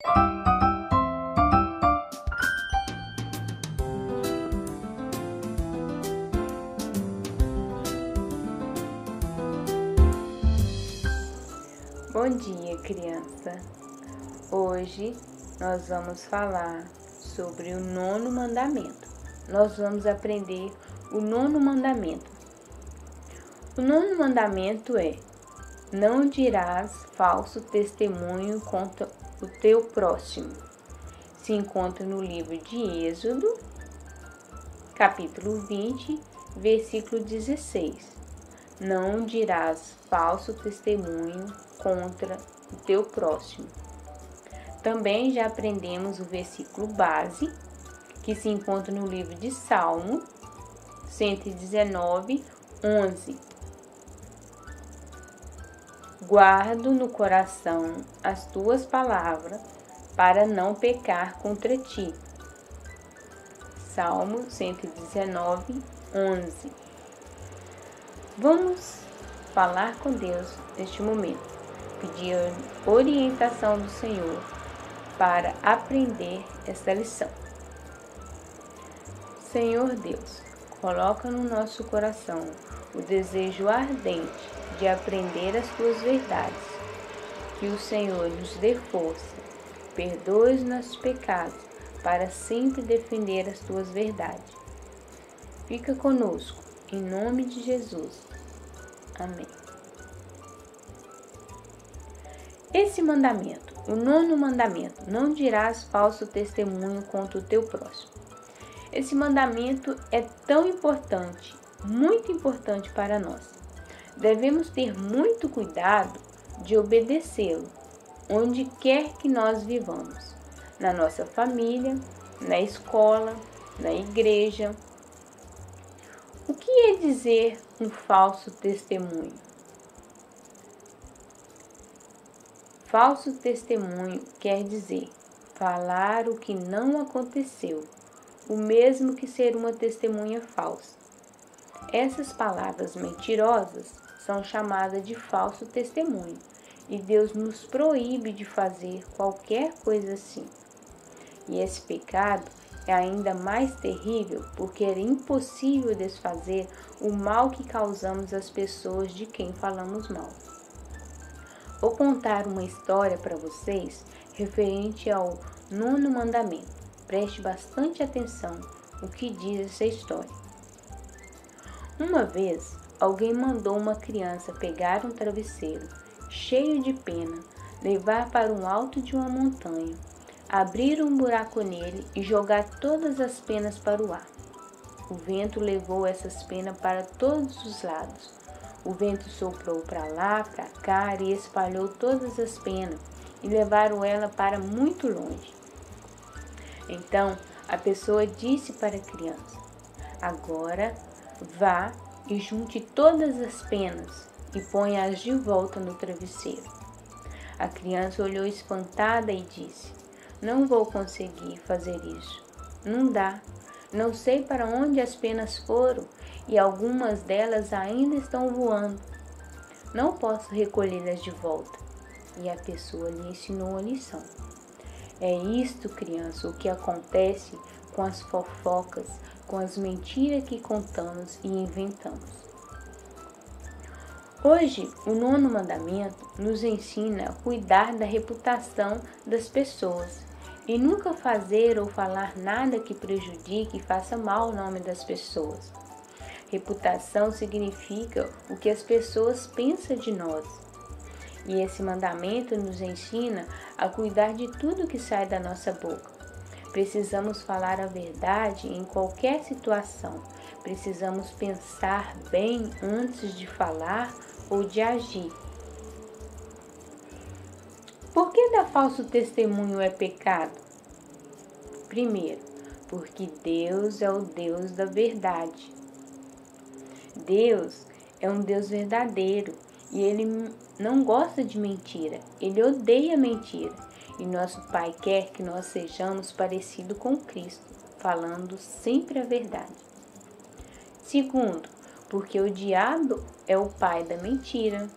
Bom dia, criança! Hoje nós vamos falar sobre o 9º mandamento. Nós vamos aprender o 9º mandamento. O 9º mandamento é: não dirás falso testemunho contra o teu próximo. Se encontra no livro de Êxodo, capítulo 20, versículo 16. Não dirás falso testemunho contra o teu próximo. Também já aprendemos o versículo base, que se encontra no livro de Salmo 119, 11. Guardo no coração as tuas palavras, para não pecar contra ti. Salmo 119, 11. Vamos falar com Deus neste momento, pedir a orientação do Senhor para aprender esta lição. Senhor Deus, coloca no nosso coração o desejo ardente de aprender as tuas verdades. Que o Senhor nos dê força, perdoe os nossos pecados, para sempre defender as tuas verdades. Fica conosco, em nome de Jesus. Amém. Esse mandamento, o 9º mandamento, não dirás falso testemunho contra o teu próximo. Esse mandamento é tão importante, muito importante para nós. Devemos ter muito cuidado de obedecê-lo, onde quer que nós vivamos, na nossa família, na escola, na igreja. O que é dizer um falso testemunho? Falso testemunho quer dizer falar o que não aconteceu, o mesmo que ser uma testemunha falsa. Essas palavras mentirosas são chamadas de falso testemunho, e Deus nos proíbe de fazer qualquer coisa assim. E esse pecado é ainda mais terrível porque é impossível desfazer o mal que causamos às pessoas de quem falamos mal. Vou contar uma história para vocês referente ao 9º mandamento. Preste bastante atenção no que diz essa história. Uma vez, alguém mandou uma criança pegar um travesseiro cheio de pena, levar para o alto de uma montanha, abrir um buraco nele e jogar todas as penas para o ar. O vento levou essas penas para todos os lados. O vento soprou para lá, para cá e espalhou todas as penas e levaram ela para muito longe. Então, a pessoa disse para a criança: agora vá e junte todas as penas e ponha-as de volta no travesseiro. A criança olhou espantada e disse: não vou conseguir fazer isso. Não dá. Não sei para onde as penas foram e algumas delas ainda estão voando. Não posso recolhê-las de volta. E a pessoa lhe ensinou a lição. É isto, criança, o que acontece com as fofocas, com as mentiras que contamos e inventamos. Hoje, o 9º mandamento nos ensina a cuidar da reputação das pessoas e nunca fazer ou falar nada que prejudique e faça mal ao nome das pessoas. Reputação significa o que as pessoas pensam de nós. E esse mandamento nos ensina a cuidar de tudo que sai da nossa boca. Precisamos falar a verdade em qualquer situação. Precisamos pensar bem antes de falar ou de agir. Por que dar falso testemunho é pecado? Primeiro, porque Deus é o Deus da verdade. Deus é um Deus verdadeiro e Ele não gosta de mentira, Ele odeia mentira. E nosso Pai quer que nós sejamos parecidos com Cristo, falando sempre a verdade. Segundo, porque o diabo é o pai da mentira.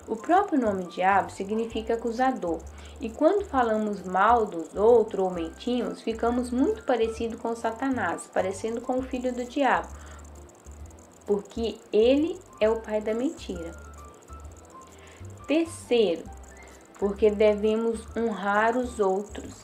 O próprio nome diabo significa acusador, E quando falamos mal dos outros ou mentimos, ficamos muito parecidos com Satanás, parecendo com o filho do diabo, porque ele é o pai da mentira. Terceiro, porque devemos honrar os outros.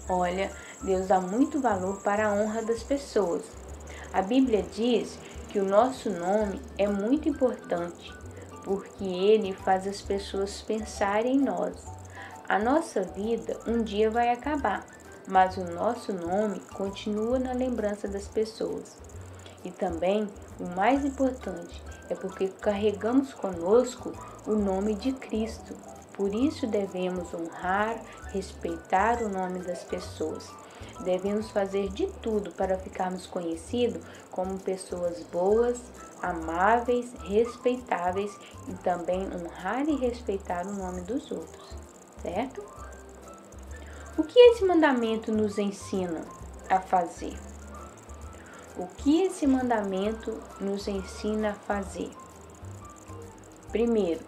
Olha, Deus dá muito valor para a honra das pessoas. A Bíblia diz que o nosso nome é muito importante, porque ele faz as pessoas pensarem em nós. A nossa vida um dia vai acabar, mas o nosso nome continua na lembrança das pessoas. E também, o mais importante, é porque carregamos conosco o nome de Cristo. Por isso devemos honrar, respeitar o nome das pessoas. Devemos fazer de tudo para ficarmos conhecidos como pessoas boas, amáveis, respeitáveis e também honrar e respeitar o nome dos outros, certo? O que esse mandamento nos ensina a fazer? O que esse mandamento nos ensina a fazer? Primeiro,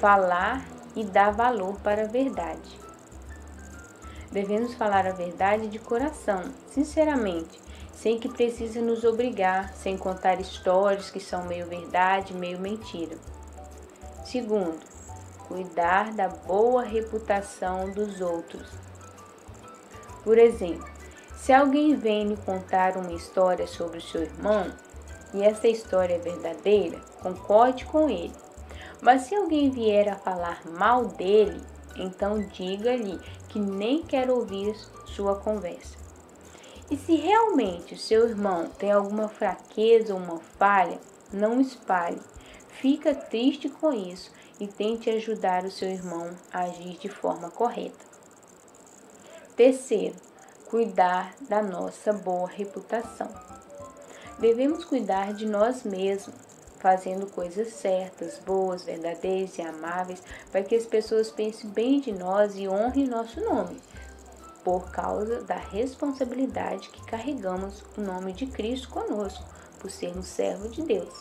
falar e dar valor para a verdade. Devemos falar a verdade de coração, sinceramente, sem que precise nos obrigar, sem contar histórias que são meio verdade, meio mentira. Segundo, cuidar da boa reputação dos outros. Por exemplo, se alguém vem lhe contar uma história sobre o seu irmão, e essa história é verdadeira, concorde com ele. Mas se alguém vier a falar mal dele, então diga-lhe que nem quer ouvir sua conversa. E se realmente o seu irmão tem alguma fraqueza ou uma falha, não espalhe. Fica triste com isso e tente ajudar o seu irmão a agir de forma correta. Terceiro, cuidar da nossa boa reputação. Devemos cuidar de nós mesmos, fazendo coisas certas, boas, verdadeiras e amáveis, para que as pessoas pensem bem de nós e honrem nosso nome, por causa da responsabilidade que carregamos o nome de Cristo conosco, por sermos servos de Deus,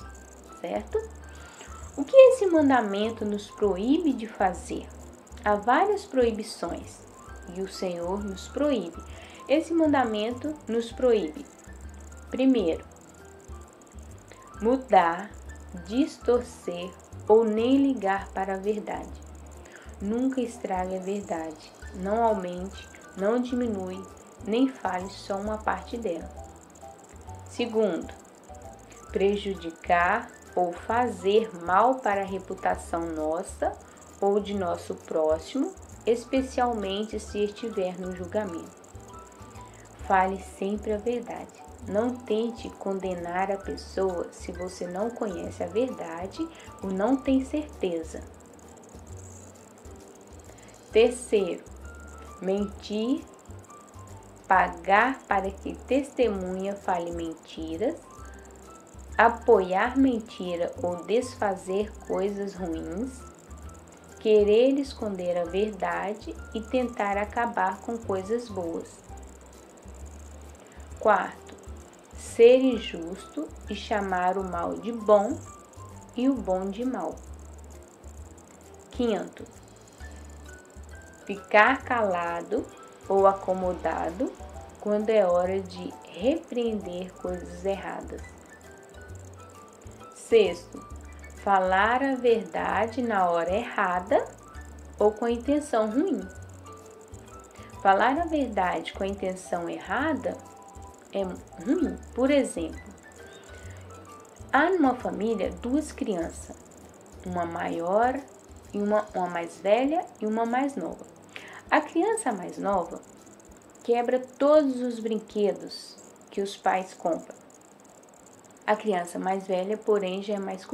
certo? O que esse mandamento nos proíbe de fazer? Há várias proibições e o Senhor nos proíbe. Esse mandamento nos proíbe, primeiro, mudar, distorcer ou nem ligar para a verdade. Nunca estrague a verdade, não aumente, não diminui, nem fale só uma parte dela. Segundo, prejudicar ou fazer mal para a reputação nossa ou de nosso próximo, especialmente se estiver no julgamento. Fale sempre a verdade. Não tente condenar a pessoa se você não conhece a verdade ou não tem certeza. Terceiro, mentir, pagar para que testemunha fale mentiras, apoiar mentira ou desfazer coisas ruins, querer esconder a verdade e tentar acabar com coisas boas. Quarto, ser injusto e chamar o mal de bom e o bom de mal. Quinto, ficar calado ou acomodado quando é hora de repreender coisas erradas. Sexto, falar a verdade na hora errada ou com a intenção ruim. Falar a verdade com a intenção errada é ruim. Por exemplo, há numa família duas crianças, uma maior e uma mais velha e uma mais nova. A criança mais nova quebra todos os brinquedos que os pais compram. A criança mais velha, porém, já é mais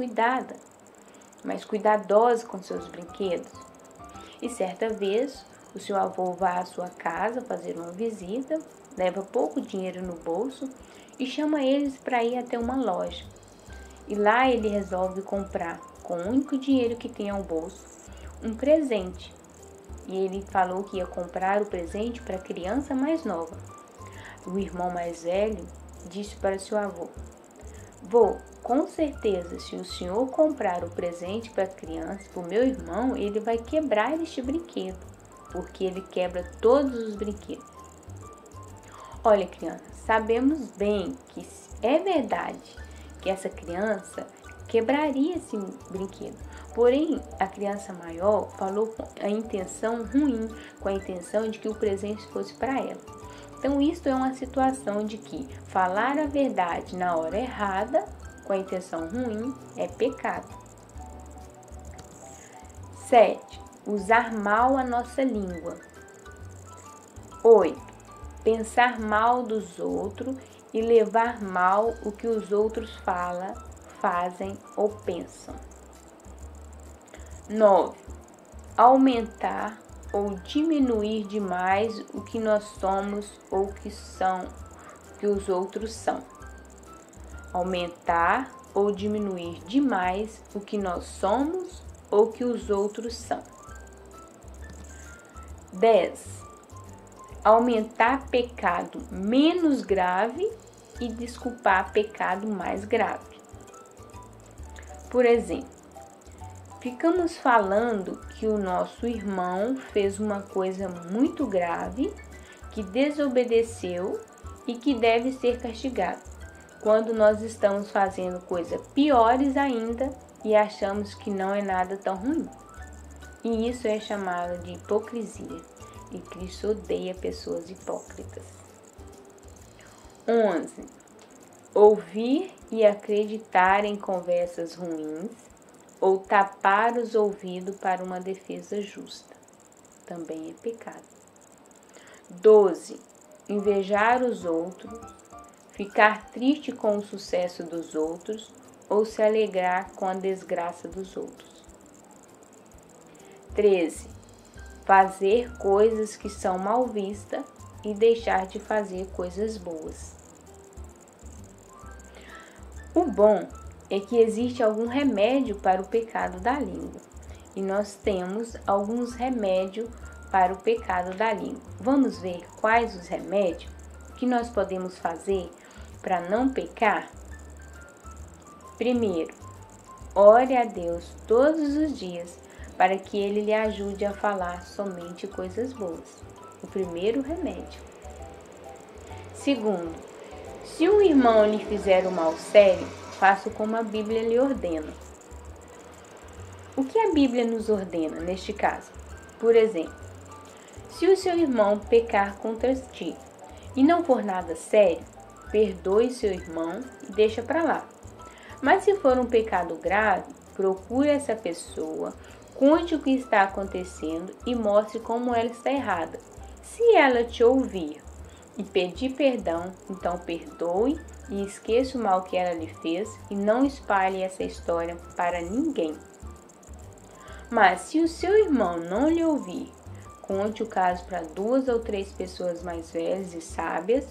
cuidadosa com seus brinquedos. E certa vez, o seu avô vai à sua casa fazer uma visita, leva pouco dinheiro no bolso e chama eles para ir até uma loja. E lá ele resolve comprar, com o único dinheiro que tem ao bolso, um presente. E ele falou que ia comprar o presente para a criança mais nova. O irmão mais velho disse para seu avô: "Vô, com certeza, se o senhor comprar o presente para a criança, para o meu irmão, ele vai quebrar este brinquedo." porque ele quebra todos os brinquedos. Olha, criança, sabemos bem que é verdade que essa criança quebraria esse brinquedo. Porém, a criança maior falou com a intenção ruim, com a intenção de que o presente fosse para ela. Então, isso é uma situação de que falar a verdade na hora errada, com a intenção ruim, é pecado. 7. Usar mal a nossa língua. 8. Pensar mal dos outros e levar mal o que os outros falam, fazem ou pensam. 9. Aumentar ou diminuir demais o que nós somos ou que os outros são. Aumentar ou diminuir demais o que nós somos ou que os outros são. 10. Aumentar pecado menos grave e desculpar pecado mais grave. Por exemplo, ficamos falando que o nosso irmão fez uma coisa muito grave, que desobedeceu e que deve ser castigado, quando nós estamos fazendo coisas piores ainda e achamos que não é nada tão ruim. E isso é chamado de hipocrisia, e Cristo odeia pessoas hipócritas. 11. Ouvir e acreditar em conversas ruins ou tapar os ouvidos para uma defesa justa. Também é pecado. 12. Invejar os outros, ficar triste com o sucesso dos outros ou se alegrar com a desgraça dos outros. 13. Fazer coisas que são mal vistas e deixar de fazer coisas boas. O bom é que existe algum remédio para o pecado da língua. E nós temos alguns remédios para o pecado da língua. Vamos ver quais os remédios que nós podemos fazer para não pecar? Primeiro, ore a Deus todos os dias para que Ele lhe ajude a falar somente coisas boas. O primeiro remédio. Segundo, se um irmão lhe fizer um mal sério, faça como a Bíblia lhe ordena. O que a Bíblia nos ordena neste caso? Por exemplo, se o seu irmão pecar contra ti e não for nada sério, perdoe seu irmão e deixa para lá. Mas se for um pecado grave, procure essa pessoa, conte o que está acontecendo e mostre como ela está errada. Se ela te ouvir e pedir perdão, então perdoe e esqueça o mal que ela lhe fez e não espalhe essa história para ninguém. Mas se o seu irmão não lhe ouvir, conte o caso para 2 ou 3 pessoas mais velhas e sábias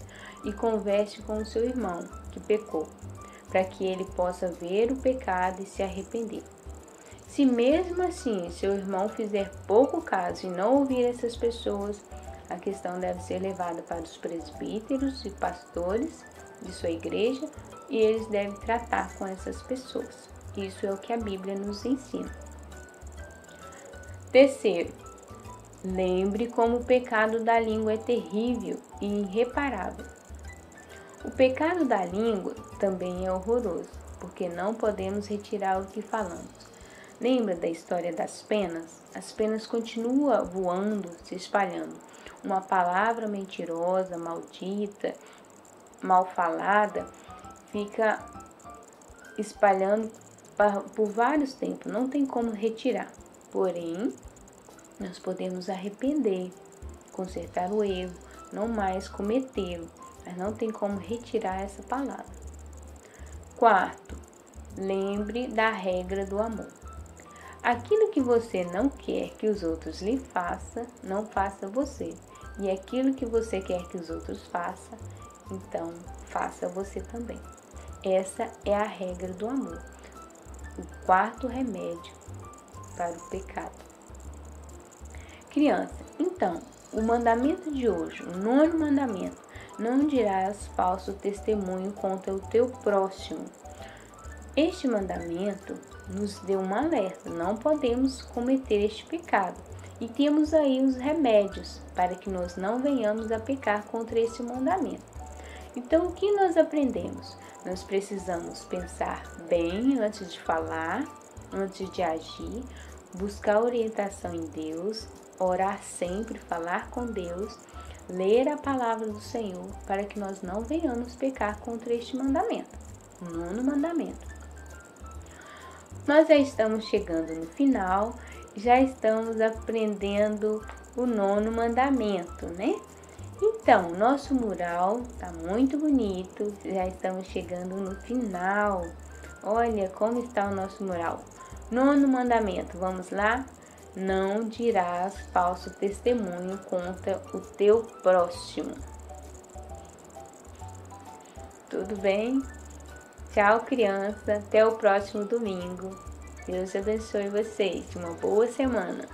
e converse com o seu irmão que pecou, para que ele possa ver o pecado e se arrepender. Se mesmo assim seu irmão fizer pouco caso e não ouvir essas pessoas, a questão deve ser levada para os presbíteros e pastores de sua igreja e eles devem tratar com essas pessoas. Isso é o que a Bíblia nos ensina. Terceiro, lembre como o pecado da língua é terrível e irreparável. O pecado da língua também é horroroso, porque não podemos retirar o que falamos. Lembra da história das penas? As penas continuam voando, se espalhando. Uma palavra mentirosa, maldita, mal falada, fica espalhando por vários tempos. Não tem como retirar. Porém, nós podemos arrepender, consertar o erro, não mais cometê-lo. Mas não tem como retirar essa palavra. Quarto, lembre da regra do amor. Aquilo que você não quer que os outros lhe façam, não faça você. E aquilo que você quer que os outros façam, então faça você também. Essa é a regra do amor. O quarto remédio para o pecado. Criança, então, o mandamento de hoje, o 9º mandamento, não dirás falso testemunho contra o teu próximo. Este mandamento nos deu um alerta, não podemos cometer este pecado. E temos aí os remédios para que nós não venhamos a pecar contra esse mandamento. Então, o que nós aprendemos? Nós precisamos pensar bem antes de falar, antes de agir, buscar orientação em Deus, orar sempre, falar com Deus, ler a palavra do Senhor, para que nós não venhamos pecar contra este mandamento, o 9º mandamento. Nós já estamos chegando no final, já estamos aprendendo o 9º mandamento, né? Então, nosso mural tá muito bonito, já estamos chegando no final. Olha como está o nosso mural. 9º mandamento, vamos lá? Não dirás falso testemunho contra o teu próximo. Tudo bem? Tchau, criança. Até o próximo domingo. Deus abençoe vocês. Uma boa semana.